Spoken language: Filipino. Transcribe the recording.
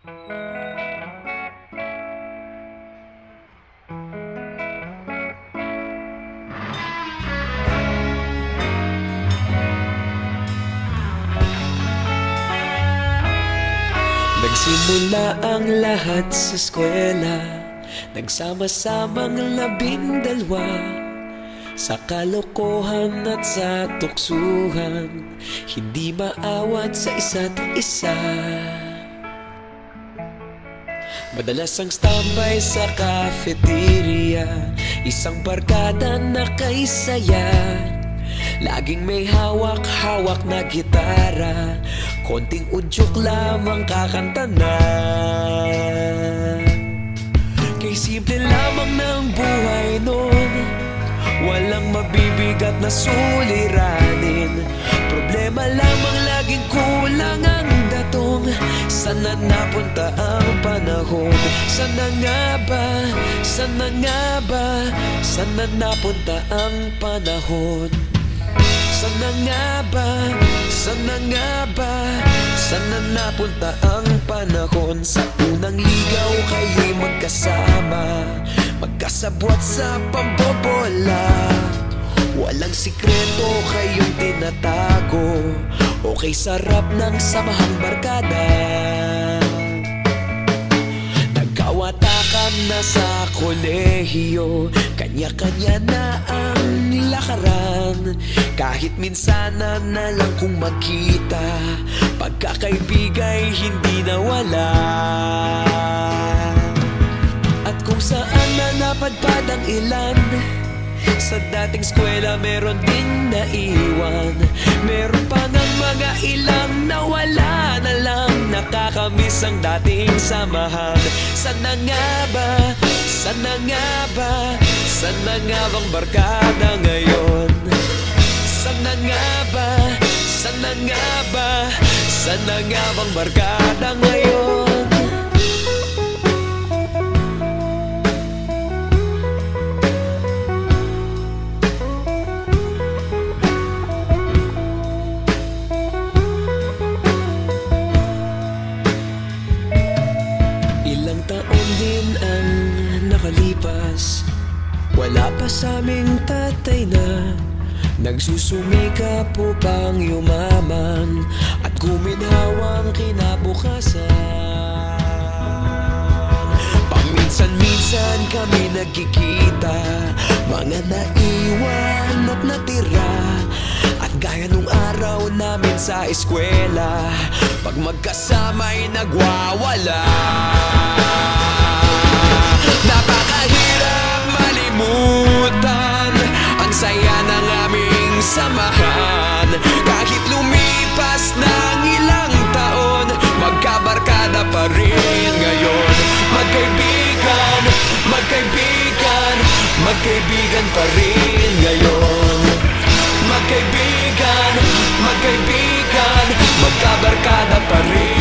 Nagsimula ang lahat sa eskwela, nagsama-samang 12 sa kalokohan at sa tuksuhan, hindi maawat sa isa't isa. Madalas ang standby sa cafeteria, isang barkada na kay saya. Laging may hawak-hawak na gitara, konting udyok lamang kakanta na. Kay simple lamang ng buhay nun, walang mabibigat na suliranin. Problema lamang laging kulang ang datong. Sana napunta ang panahon? Sana nga ba? Sana nga ba? Sana napunta ang panahon? Sana nga ba? Sana nga ba? Sana napunta ang panahon? Sa unang ligaw kayo'y magkasama, magkasabwat sa pambobola. Walang sikreto kayong tinatago, okay sarap ng samahang barkada. Nagkawatakan na sa kolehiyo, kanya-kanya na ang lakaran. Kahit minsan na lang kung magkita, pagkakaibigay hindi nawala. At kung saan na napadpad ang ilan, sa dating eskwela meron ding naiwan. Meron pa ng mga ilang nawala na lang, nakakamiss ang dating samahan. Sana nga ba? Sana nga ba? Sana nga bang barkada ngayon? Sana nga ba? Sana nga ba? Sana nga bang barkada ngayon? Ilang taon din ang nakalipas, wala pa sa aming tatay na nagsusumikap upang yumaman at guminhawang kinabukasan. Paminsan-minsan kami nagkikita, mga naiwan at natira. At gaya nung araw namin sa eskwela, pag magkasama'y nagwawala. Napakahirap malimutan ang saya ng aming samahan. Kahit lumipas ng ilang taon, magkabarkada pa rin ngayon. Magkaibigan, magkaibigan, magkaibigan pa rin ngayon. Magkaibigan, magkaibigan, magkabarkada pa rin.